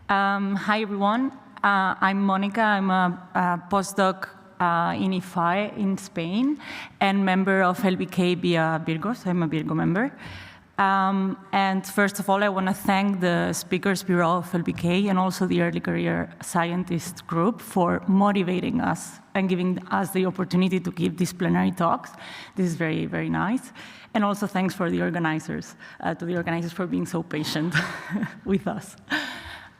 Hi, everyone. I'm Monica. I'm a postdoc in IFAE in Spain and member of LBK via Virgo, so I'm a Virgo member. And first of all, I want to thank the Speakers Bureau of LBK and also the Early Career Scientist Group for motivating us and giving us the opportunity to give these plenary talks. This is very, very nice. And also thanks for the organizers, for being so patient with us.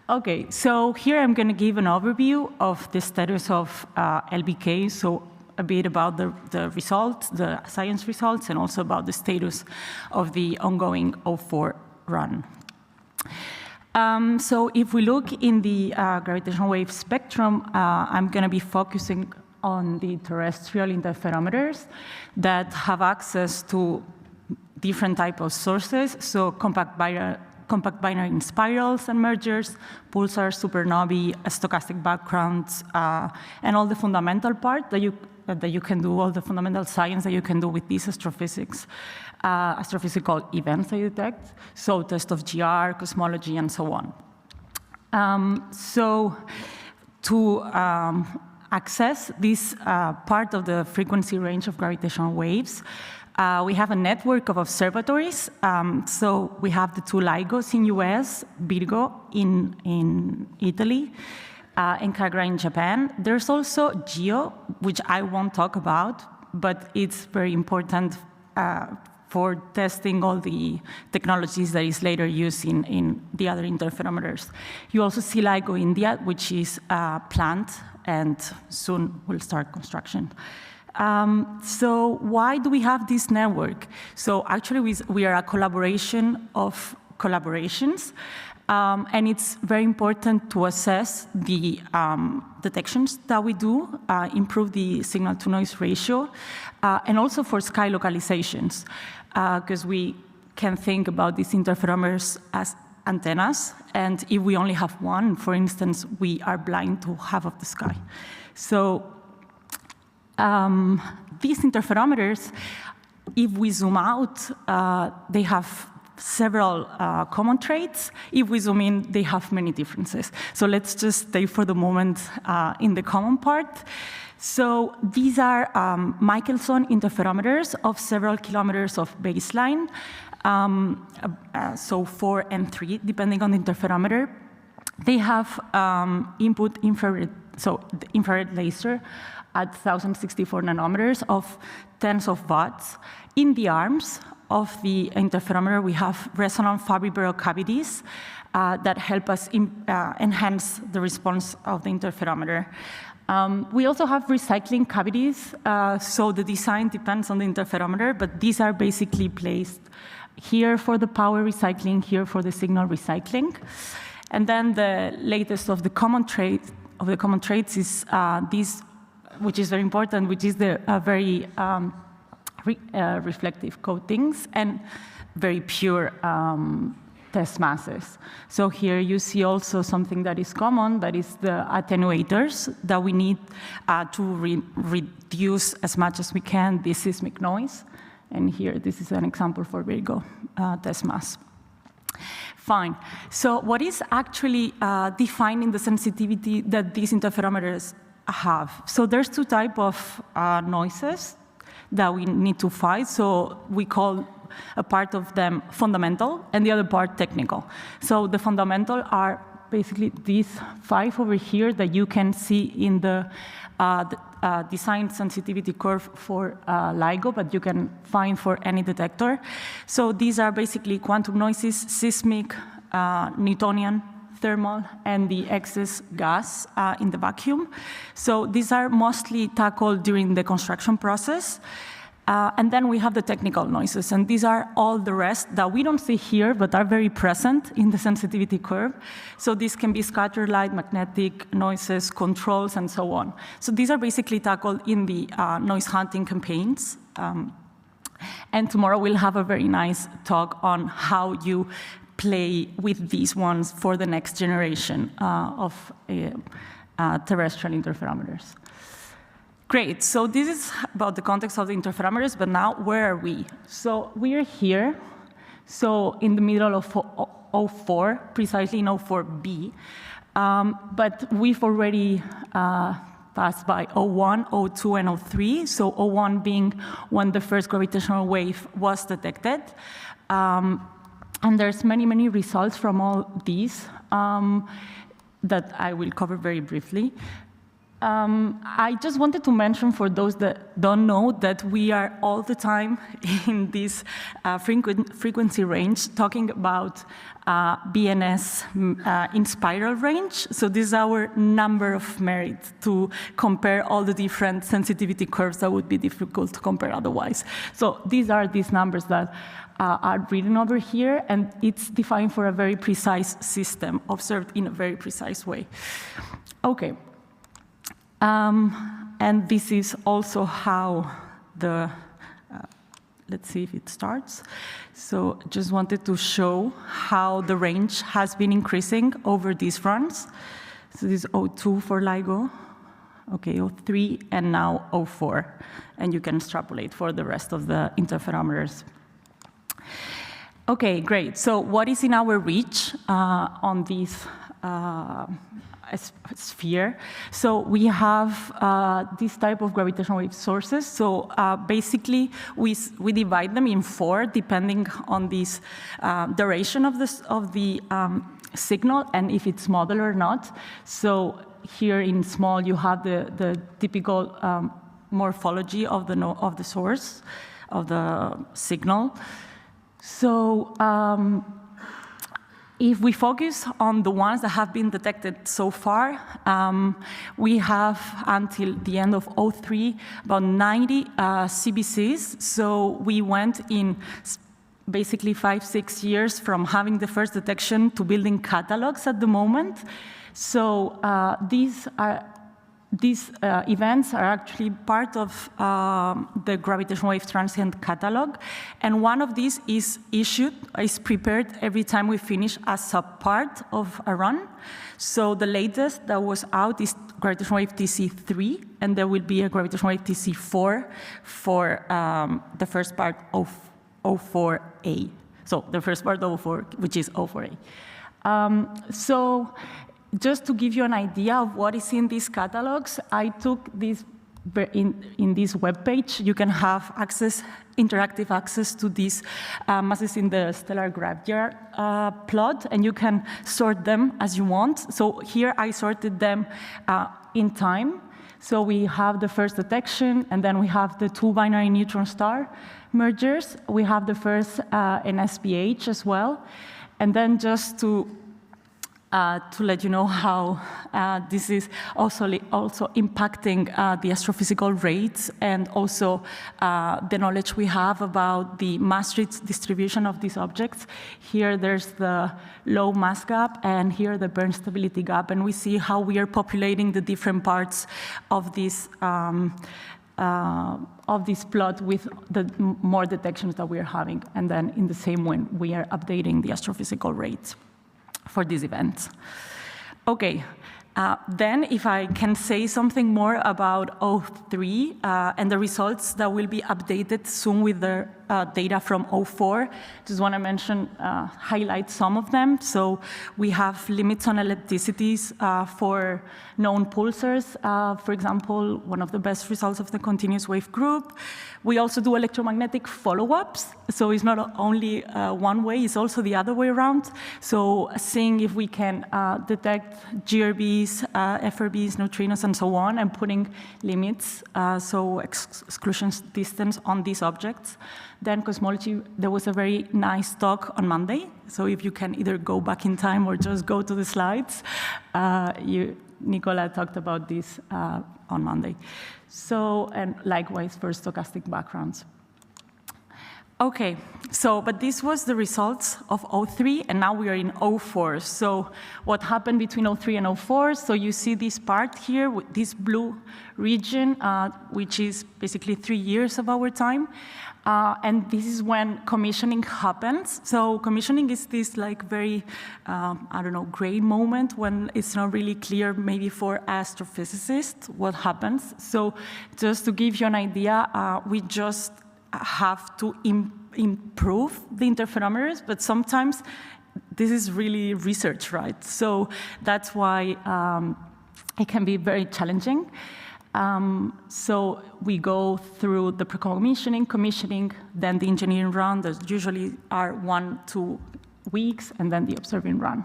Okay, so here I'm going to give an overview of the status of LBK, so a bit about the results, the science results, and also about the status of the ongoing O4 run. So if we look in the gravitational wave spectrum, I'm going to be focusing on the terrestrial interferometers that have access to different types of sources, so compact binary spirals and mergers, pulsars, supernovae, stochastic backgrounds, and all the fundamental part that you can do, all the fundamental science that you can do with these astrophysics, astrophysical events that you detect, so test of GR, cosmology, and so on. So to access this part of the frequency range of gravitational waves, we have a network of observatories. So we have the two LIGOs in US, Virgo in Italy, and KAGRA in Japan. There's also GEO, which I won't talk about, but it's very important for testing all the technologies that is later used in the other interferometers. You also see LIGO India, which is planned, and soon will start construction. So why do we have this network? So actually, we are a collaboration of collaborations, and it's very important to assess the detections that we do, improve the signal-to-noise ratio, and also for sky localizations, because we can think about these interferometers as antennas, and if we only have one, for instance, we are blind to half of the sky. So these interferometers, if we zoom out, they have several common traits. If we zoom in, they have many differences. So let's just stay for the moment in the common part. So these are Michelson interferometers of several kilometers of baseline, so 4 and 3, depending on the interferometer. They have input infrared, so the infrared laser at 1,064 nanometers of tens of watts. In the arms of the interferometer, we have resonant Fabry-Barrow cavities that help us enhance the response of the interferometer. We also have recycling cavities, so the design depends on the interferometer, but these are basically placed here for the power recycling, here for the signal recycling. And then the latest of the common traits is this, which is very important, which is the very reflective coatings and very pure test masses. So here you see also something that is common, that is the attenuators that we need to reduce as much as we can the seismic noise. And here, this is an example for Virgo test mass. Fine. So what is actually defining the sensitivity that these interferometers have? So there's two types of noises that we need to fight. So we call a part of them fundamental and the other part technical. So the fundamental are basically these 5 over here that you can see in the design sensitivity curve for LIGO, but you can find for any detector. So these are basically quantum noises, seismic, Newtonian, thermal, and the excess gas in the vacuum. So these are mostly tackled during the construction process. And then we have the technical noises, and these are all the rest that we don't see here, but are very present in the sensitivity curve. So these can be scatter light, magnetic noises, controls, and so on. So these are basically tackled in the noise hunting campaigns. And tomorrow we'll have a very nice talk on how you play with these ones for the next generation of terrestrial interferometers. Great, so this is about the context of the interferometers, but now where are we? So we are here, so in the middle of 04, precisely in 04b. But we've already passed by 01, 02, and 03, so 01 being when the first gravitational wave was detected. And there's many, many results from all these that I will cover very briefly. I just wanted to mention for those that don't know that we are all the time in this frequency range talking about BNS in spiral range. So this is our number of merit to compare all the different sensitivity curves that would be difficult to compare otherwise. So these are these numbers that are written over here, and it's defined for a very precise system, observed in a very precise way. Okay. And this is also how the, let's see if it starts. So just wanted to show how the range has been increasing over these runs. So this is 02 for LIGO, okay, 03, and now 04. And you can extrapolate for the rest of the interferometers. Okay, great. So what is in our reach on this sphere? So we have this type of gravitational wave sources. So basically, we divide them in 4, depending on this duration of the signal and if it's model or not. So here in small, you have the typical morphology of the source of the signal. So if we focus on the ones that have been detected so far, we have until the end of 03 about 90 CBCs. So we went in basically 5-6 years from having the first detection to building catalogs at the moment. So these events are actually part of the gravitational wave transient catalog, and one of these is prepared every time we finish a subpart of a run. So the latest that was out is gravitational wave TC3, and there will be a gravitational wave TC4 for the first part of 04A. So the first part of 04, which is 04A. So just to give you an idea of what is in these catalogs, I took this in this web page. You can have interactive access to these masses in the stellar graveyard plot, and you can sort them as you want. So here I sorted them in time. So we have the first detection, and then we have the 2 binary neutron star mergers. We have the first NSPH as well. And then just to let you know how this is also impacting the astrophysical rates, and also the knowledge we have about the mass distribution of these objects. Here there's the low mass gap, and here the burn stability gap, and we see how we are populating the different parts of this plot with the more detections that we are having, and then in the same way we are updating the astrophysical rates for these events. Okay, then if I can say something more about 03 and the results that will be updated soon with the data from 04, just want to highlight some of them. So we have limits on ellipticities for known pulsars. For example, one of the best results of the continuous wave group. We also do electromagnetic follow-ups. So it's not only one way, it's also the other way around. So seeing if we can detect GRBs, FRBs, neutrinos, and so on, and putting limits, so exclusion distance on these objects. Then cosmology, there was a very nice talk on Monday. So if you can either go back in time or just go to the slides, Nicola talked about this on Monday. So, and likewise for stochastic backgrounds. Okay, so, but this was the results of 03, and now we are in 04. So what happened between 03 and 04? So you see this part here, with this blue region, which is basically 3 years of our time. And this is when commissioning happens. So commissioning is this like very, I don't know, gray moment when it's not really clear maybe for astrophysicists what happens. So just to give you an idea, we just have to improve the interferometers, but sometimes this is really research, right? So that's why it can be very challenging. So we go through the pre-commissioning, commissioning, then the engineering run. Those usually are 1-2 weeks, and then the observing run.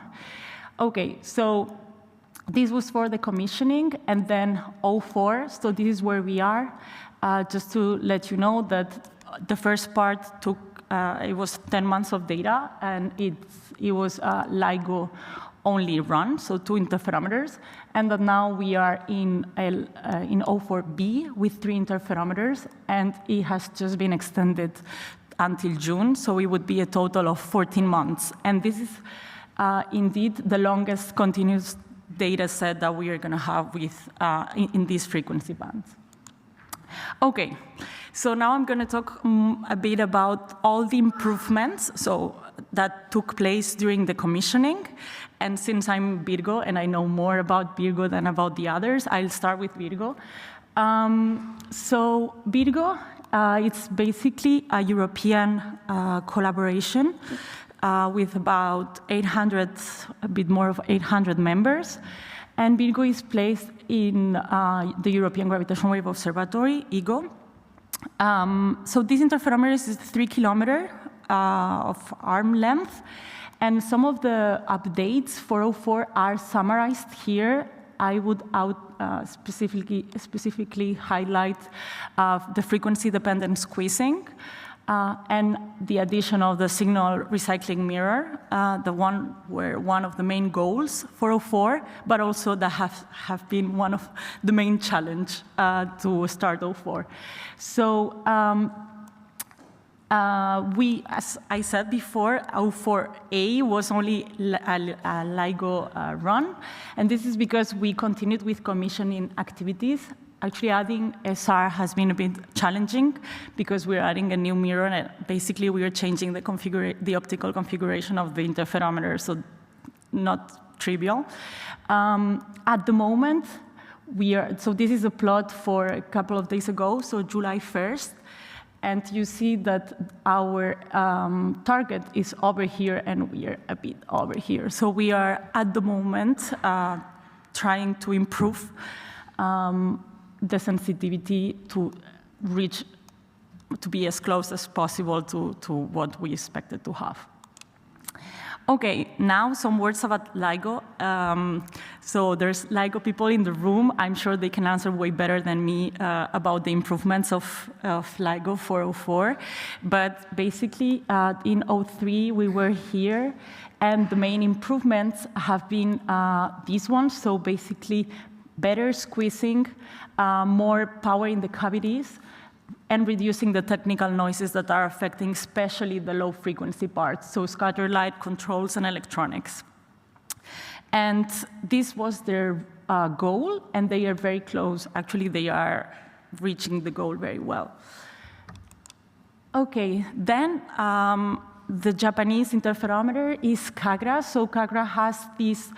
Okay, so this was for the commissioning, and then 04, so this is where we are. Just to let you know that the first part took, it was 10 months of data, and it was LIGO only run, so 2 interferometers, and that now we are in 04B with 3 interferometers, and it has just been extended until June, so it would be a total of 14 months. And this is indeed the longest continuous data set that we are going to have with, in these frequency bands. Okay, so now I'm going to talk a bit about all the improvements that took place during the commissioning. And since I'm Virgo and I know more about Virgo than about the others, I'll start with Virgo. So Virgo, it's basically a European collaboration with about 800, a bit more of 800 members. And Virgo is placed in the European Gravitational-Wave Observatory, EGO. So this interferometer is 3 kilometers of arm length. And some of the updates for 04 are summarized here. I would specifically highlight the frequency-dependent squeezing and the addition of the signal recycling mirror, the one where one of the main goals for 04, but also that have been one of the main challenge to start 04. So as I said before, 04A was only a LIGO run, and this is because we continued with commissioning activities. Actually, adding SR has been a bit challenging because we're adding a new mirror, and basically we are changing the optical configuration of the interferometer, so not trivial. At the moment, so this is a plot for a couple of days ago, so July 1st, and you see that our target is over here, and we are a bit over here. So we are, at the moment, trying to improve the sensitivity to be as close as possible to what we expected to have. Okay, now some words about LIGO. So there's LIGO people in the room. I'm sure they can answer way better than me about the improvements of LIGO 404. But basically, in 03, we were here, and the main improvements have been these ones. So basically, better squeezing, more power in the cavities, and reducing the technical noises that are affecting especially the low-frequency parts, so scatter light, controls, and electronics. And this was their goal, and they are very close. Actually, they are reaching the goal very well. Okay, then the Japanese interferometer is KAGRA. So KAGRA has this,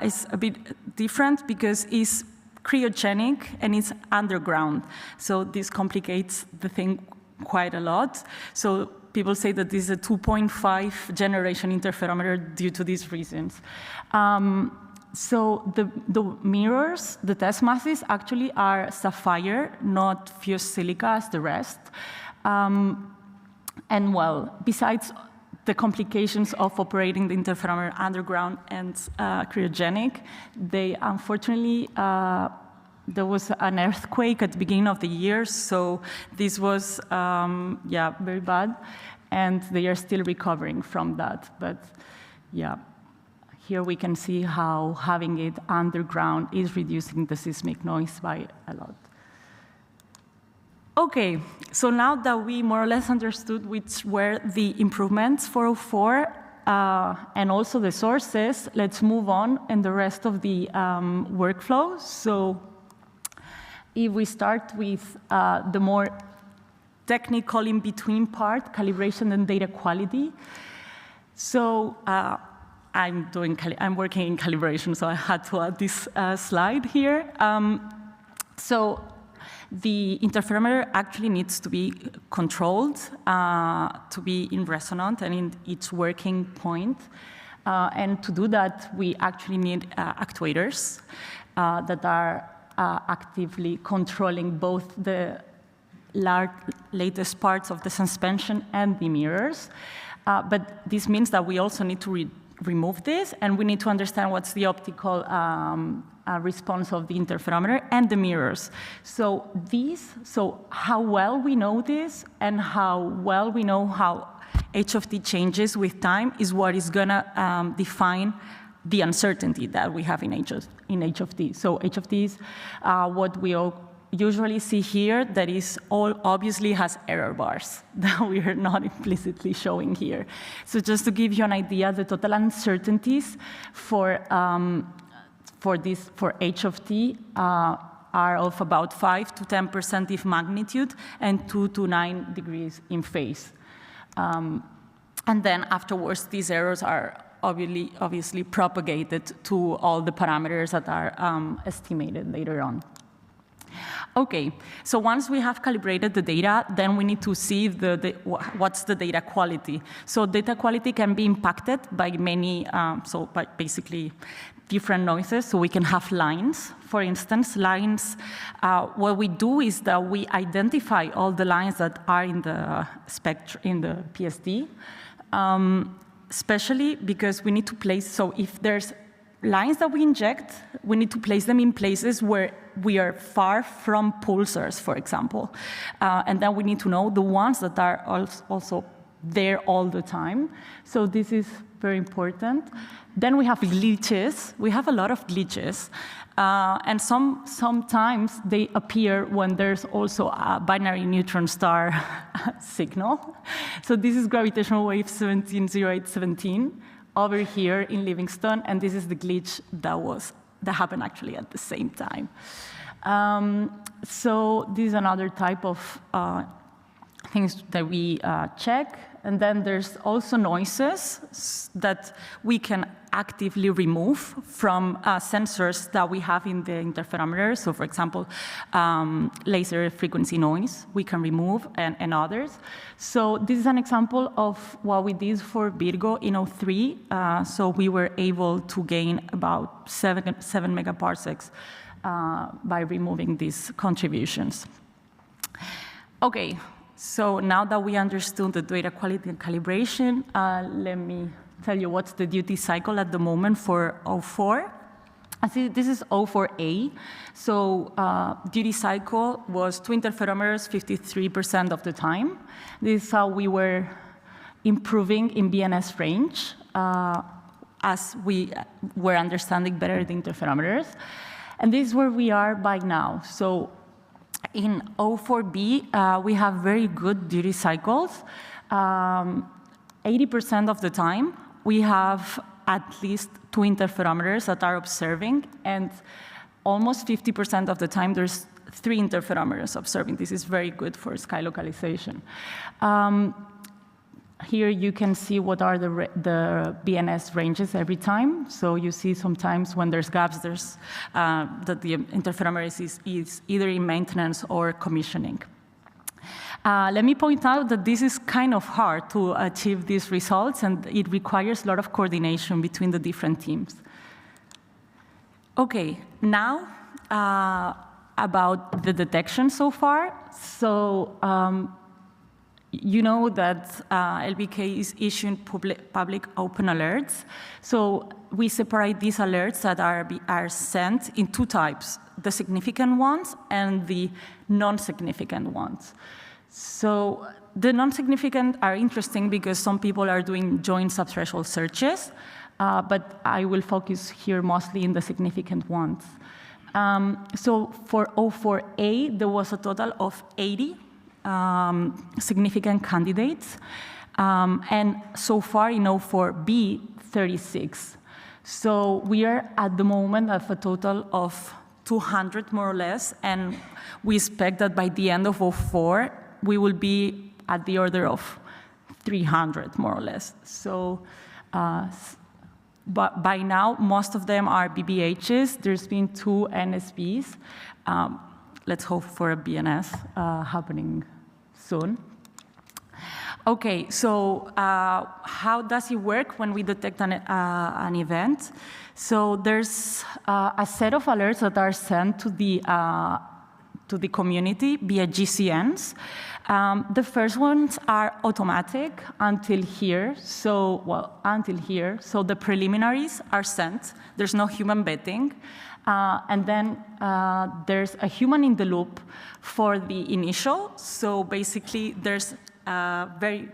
is a bit different because it's cryogenic and it's underground. So this complicates the thing quite a lot. So people say that this is a 2.5 generation interferometer due to these reasons. So the mirrors, the test masses actually are sapphire, not fused silica as the rest. And well, besides the complications of operating the interferometer underground and cryogenic, they unfortunately, there was an earthquake at the beginning of the year, so this was, yeah, very bad, and they are still recovering from that. But yeah, here we can see how having it underground is reducing the seismic noise by a lot. Okay, so now that we more or less understood which were the improvements for 04 and also the sources, let's move on in the rest of the workflow. So if we start with the more technical in-between part, calibration and data quality. So I'm working in calibration, so I had to add this slide here. So the interferometer actually needs to be controlled to be in resonant and in its working point. And to do that, we actually need actuators that are actively controlling both the latest parts of the suspension and the mirrors. But this means that we also need to remove this, and we need to understand what's the optical response of the interferometer and the mirrors. So how well we know this and how well we know how h of t changes with time is what is going to define the uncertainty that we have in h of t. So h of t is what we usually see here, that is all obviously has error bars that we are not implicitly showing here. So just to give you an idea, the total uncertainties for h of t are of about 5 to 10% of magnitude and 2 to 9 degrees in phase. And then afterwards, these errors are obviously propagated to all the parameters that are estimated later on. Okay, so once we have calibrated the data, then we need to see what's the data quality. So data quality can be impacted by many, by basically different noises. So we can have lines, for instance. Lines, what we do is that we identify all the lines that are in the spectrum, in the PSD, especially because we need to place, so if there's lines that we inject, we need to place them in places where we are far from pulsars, for example. And then we need to know the ones that are also there all the time. So this is very important. Then we have glitches. We have a lot of glitches. And sometimes they appear when there's also a binary neutron star signal. So this is gravitational wave 170817. Over here in Livingston, and this is the glitch that happened actually at the same time. So this is another type of things that we check. And then there's also noises that we can actively remove from sensors that we have in the interferometer. So for example, laser frequency noise we can remove, and others. So this is an example of what we did for Virgo in 03. So we were able to gain about 7 megaparsecs by removing these contributions. Okay. So now that we understood the data quality and calibration, let me tell you what's the duty cycle at the moment for 04. This is 04A. So duty cycle was 2 interferometers 53% of the time. This is how we were improving in BNS range as we were understanding better the interferometers. And this is where we are by now. So in 04B, we have very good duty cycles. 80% of the time, we have at least 2 interferometers that are observing, and almost 50% of the time, there's 3 interferometers observing. This is very good for sky localization. Here you can see what are the BNS ranges every time. So you see sometimes when there's gaps, there's that the interferometer is either in maintenance or commissioning. Let me point out that this is kind of hard to achieve these results, and it requires a lot of coordination between the different teams. Okay, now about the detection so far. So you know that LBK is issuing public open alerts. So we separate these alerts that are sent in 2 types, the significant ones and the non-significant ones. So the non-significant are interesting because some people are doing joint subthreshold searches, but I will focus here mostly in the significant ones. So for 04A, there was a total of 80 significant candidates, and so far in 04B, 36. So we are at the moment at a total of 200 more or less, and we expect that by the end of 04, we will be at the order of 300 more or less. So but by now, most of them are BBHs. There's been 2 NSBs. Let's hope for a BNS happening soon. Okay, so how does it work when we detect an event? So there's a set of alerts that are sent to the community via GCNs. The first ones are automatic until here. So, until here. So the preliminaries are sent. There's no human vetting. And then there's a human in the loop for the initial. So basically, there's a very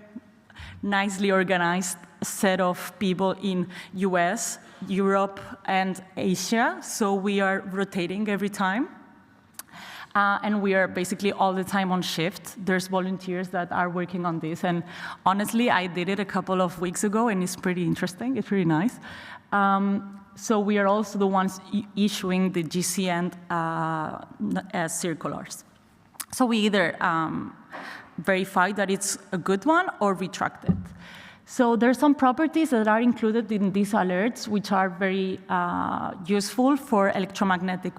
nicely organized set of people in US, Europe, and Asia. So we are rotating every time. And we are basically all the time on shift. There's volunteers that are working on this. And honestly, I did it a couple of weeks ago, and it's pretty interesting. It's really nice. So we are also the ones issuing the GCN circulars. So we either verify that it's a good one or retract it. So there's some properties that are included in these alerts, which are very useful for electromagnetic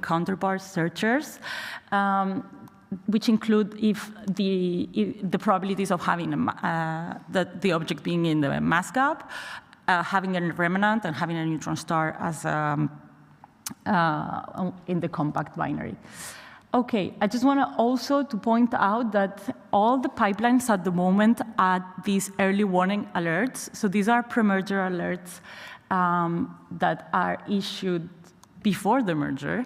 counterpart searchers, which include if the probabilities of having the object being in the mass gap, having a remnant, and having a neutron star as in the compact binary. Okay, I just want to also to point out that all the pipelines at the moment add these early warning alerts. So these are pre-merger alerts that are issued before the merger.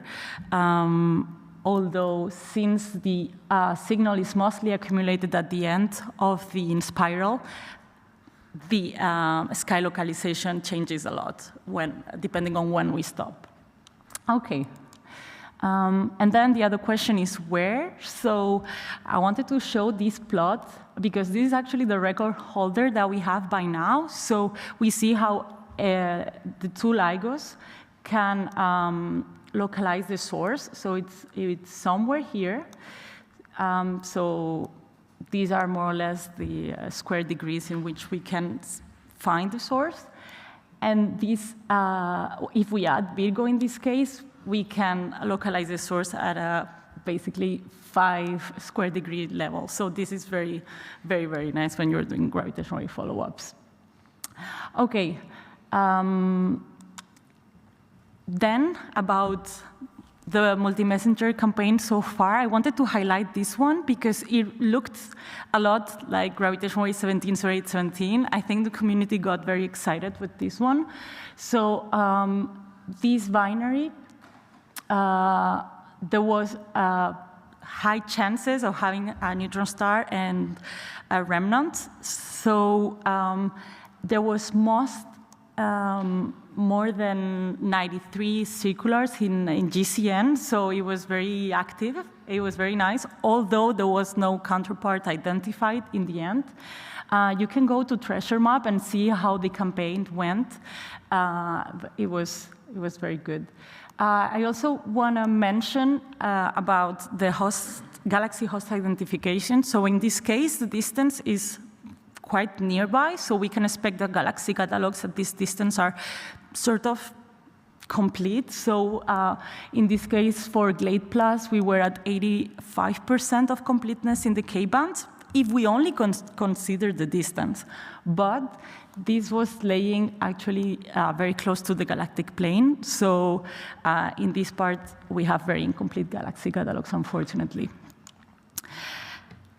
Although since the signal is mostly accumulated at the end of the spiral, the sky localization changes a lot depending on when we stop. Okay. And then the other question is where. So I wanted to show this plot because this is actually the record holder that we have by now. So we see how the two LIGOs can localize the source. So it's somewhere here. So these are more or less the square degrees in which we can find the source. And this, if we add Virgo in this case, we can localize the source at a basically 5 square degree level. So this is very, very, very nice when you're doing gravitational wave follow-ups. Okay. Then about the multi-messenger campaign so far, I wanted to highlight this one because it looked a lot like gravitational wave 170817. I think the community got very excited with this one. So this binary, there was high chances of having a neutron star and a remnant. So there was more than 93 circulars in GCN, so it was very active. It was very nice, although there was no counterpart identified in the end. You can go to Treasure Map and see how the campaign went. It was very good. I also want to mention about the galaxy host identification. So in this case, the distance is quite nearby, so we can expect that galaxy catalogs at this distance are sort of complete. So in this case, for Glade Plus, we were at 85% of completeness in the K-band, if we only consider the distance. But this was laying actually very close to the galactic plane. So in this part, we have very incomplete galaxy catalogs, unfortunately.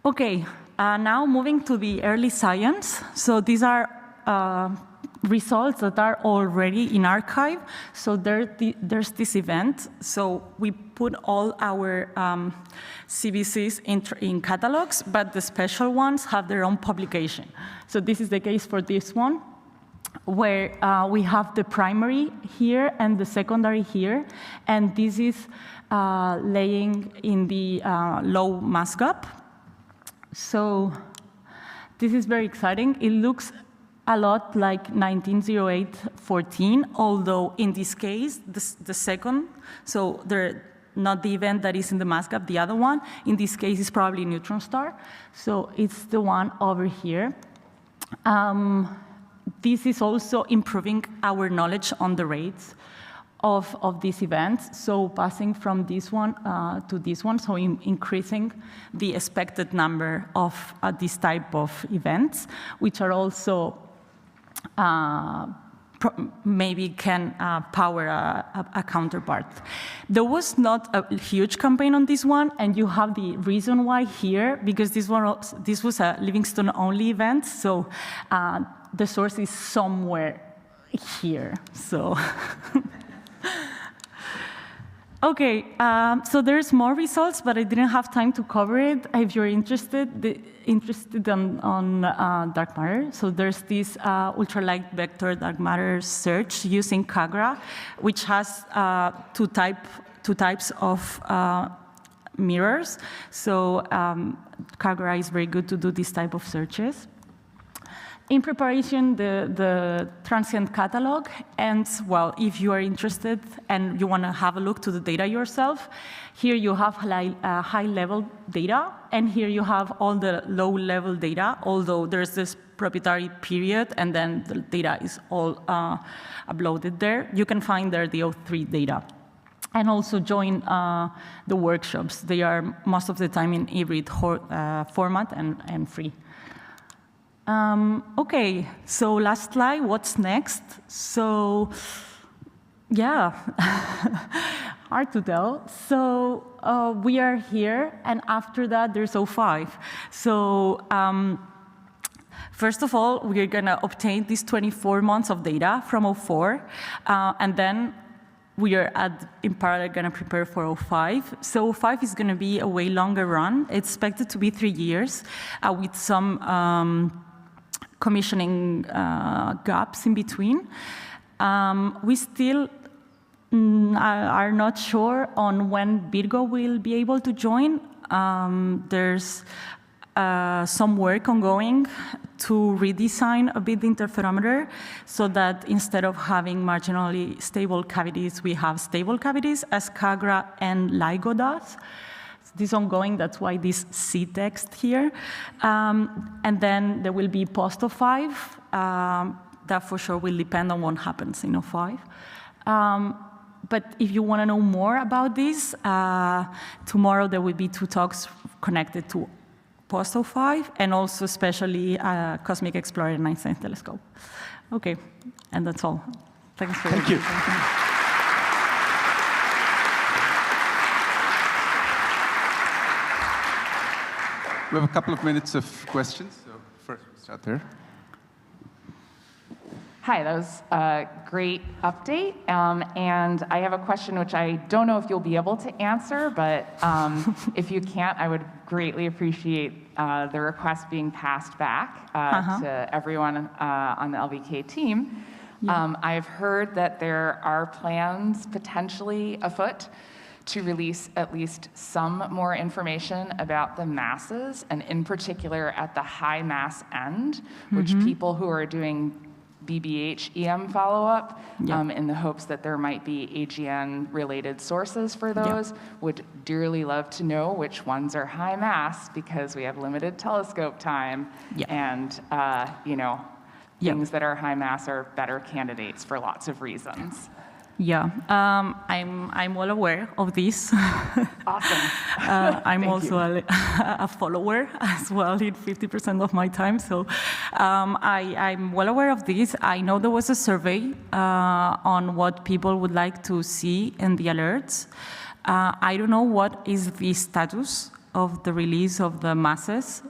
Okay, now moving to the early science. So these are results that are already in archive. So there's this event. So we put all our CBCs in catalogs, but the special ones have their own publication. So this is the case for this one, where we have the primary here and the secondary here. And this is laying in the low mass gap. So this is very exciting. It looks a lot like 1908-14, although in this case, the second, so not the event that is in the mass gap, the other one, in this case is probably a neutron star. So it's the one over here. This is also improving our knowledge on the rates of these events, so passing from this one to this one, so increasing the expected number of this type of events, which are also maybe can power a counterpart. There was not a huge campaign on this one, and you have the reason why here, because this was a Livingston-only event, so the source is somewhere here. So. Okay, so there's more results, but I didn't have time to cover it. If you're interested on dark matter, so there's this ultralight vector dark matter search using KAGRA, which has two types of mirrors. So KAGRA is very good to do this type of searches. In preparation, the transient catalog, and well, if you are interested and you want to have a look to the data yourself, here you have high-level data, and here you have all the low-level data, although there's this proprietary period, and then the data is all uploaded there. You can find there the O3 data. And also join the workshops. They are most of the time in hybrid format and free. Okay, so last slide, what's next? So, yeah, hard to tell. So we are here, and after that, there's O5. So first of all, we're gonna obtain these 24 months of data from O4, and then we are in parallel gonna prepare for O5. So O5 is gonna be a way longer run. It's expected to be 3 years with some commissioning gaps in between. We still are not sure on when Virgo will be able to join. There's some work ongoing to redesign a bit the interferometer so that instead of having marginally stable cavities, we have stable cavities as KAGRA and LIGO does. This is ongoing, that's why this C text here. And then there will be post O5. That for sure will depend on what happens in O5. But if you want to know more about this, tomorrow there will be 2 talks connected to post O5 and also especially Cosmic Explorer and Einstein Telescope. Okay, and that's all. Thanks for Thank you. We have a couple of minutes of questions, so first we'll start there. Hi, that was a great update, and I have a question which I don't know if you'll be able to answer, but if you can't, I would greatly appreciate the request being passed back to everyone on the LVK team. Yeah. I've heard that there are plans potentially afoot to release at least some more information about the masses, and in particular at the high mass end, which people who are doing BBH EM follow-up in the hopes that there might be AGN-related sources for those, would dearly love to know which ones are high mass, because we have limited telescope time, and you know, things that are high mass are better candidates for lots of reasons. Yeah, I'm well aware of this. Awesome. I'm also a follower as well in 50% of my time, so I'm well aware of this. I know there was a survey on what people would like to see in the alerts. I don't know what is the status of the release of the masses.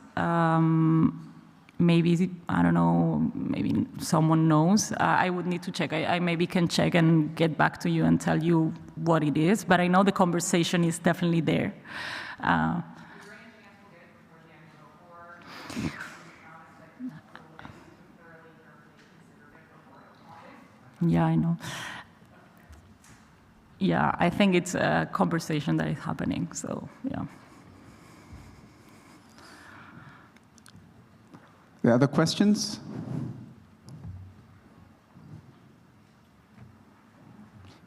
Maybe, I don't know, maybe someone knows. I would need to check. I maybe can check and get back to you and tell you what it is, but I know the conversation is definitely there. Yeah, I know. Yeah, I think it's a conversation that is happening, so yeah. The other questions?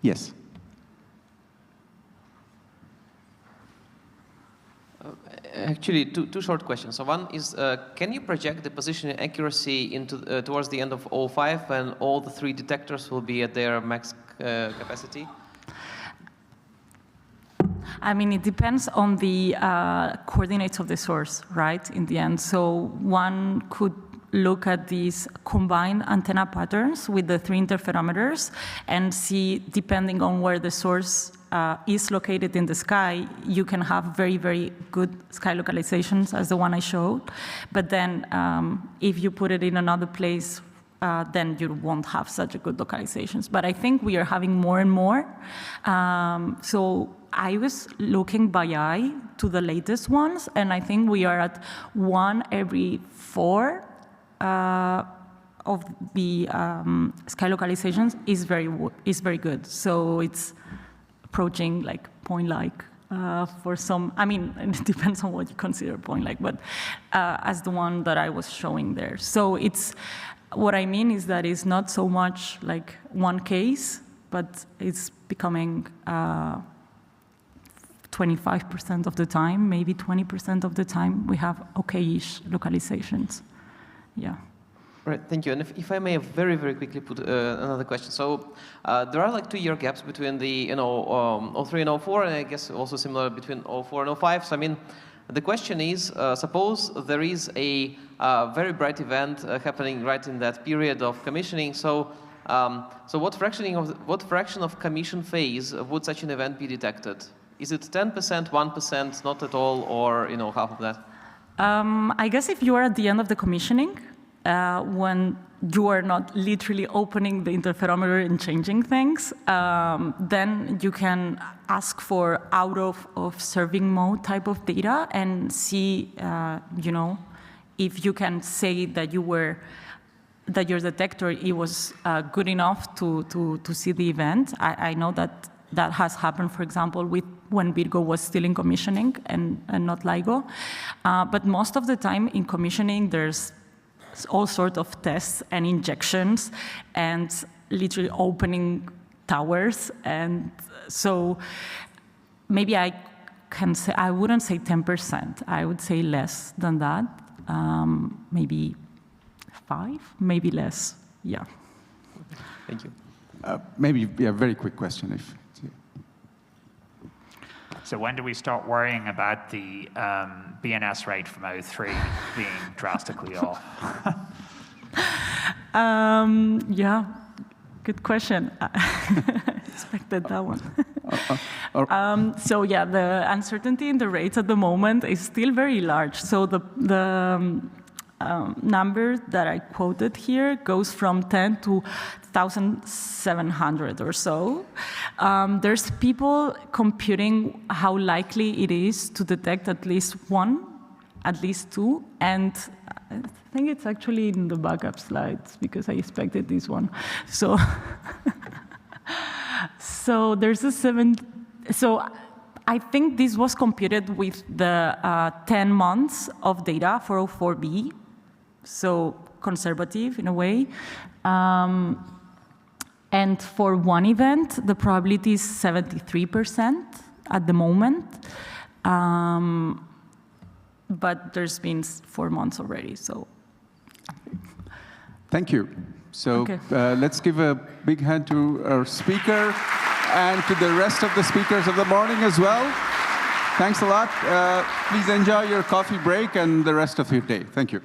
Yes. Actually, two short questions. So one is, can you project the position accuracy into towards the end of O5 when all the 3 detectors will be at their max capacity? I mean, it depends on the coordinates of the source, right, in the end. So one could look at these combined antenna patterns with the 3 interferometers and see, depending on where the source is located in the sky, you can have very, very good sky localizations as the one I showed. But then if you put it in another place, then you won't have such a good localizations. But I think we are having more and more. So I was looking by eye to the latest ones, and I think we are at 1 every 4 of the sky localizations is very good. So it's approaching like point-like for some. I mean, it depends on what you consider point-like, but as the one that I was showing there. So it's what I mean is that it's not so much like one case, but it's becoming 25% of the time, maybe 20% of the time, we have okay-ish localizations. Yeah. Right, thank you. And if I may very, very quickly put another question. So there are like 2-year gaps between the 03 and 04, and I guess also similar between 04 and 05. So I mean, the question is, suppose there is a very bright event happening right in that period of commissioning. So so what fraction of commission phase would such an event be detected? Is it 10%, 1%, not at all, or half of that? I guess if you are at the end of the commissioning, when you are not literally opening the interferometer and changing things, then you can ask for out of serving mode type of data and see, if you can say that that your detector was good enough to see the event. I know that has happened, for example, when Virgo was still in commissioning and not LIGO. But most of the time in commissioning, there's all sorts of tests and injections and literally opening towers. And so maybe I wouldn't say 10%. I would say less than that. Maybe 5, maybe less. Yeah. Thank you. Maybe a very quick question. So when do we start worrying about the BNS rate from 03 being drastically off? Yeah, good question. I expected that one. So yeah, the uncertainty in the rates at the moment is still very large. So the number that I quoted here goes from 10 to 1,700 or so. There's people computing how likely it is to detect at least 1, at least 2, and I think it's actually in the backup slides because I expected this one. So, so there's a 7. So I think this was computed with the 10 months of data for 04B. So conservative in a way. And for one event, the probability is 73% at the moment. But there's been 4 months already, so. Thank you. So Okay. Let's give a big hand to our speaker and to the rest of the speakers of the morning as well. Thanks a lot. Please enjoy your coffee break and the rest of your day. Thank you.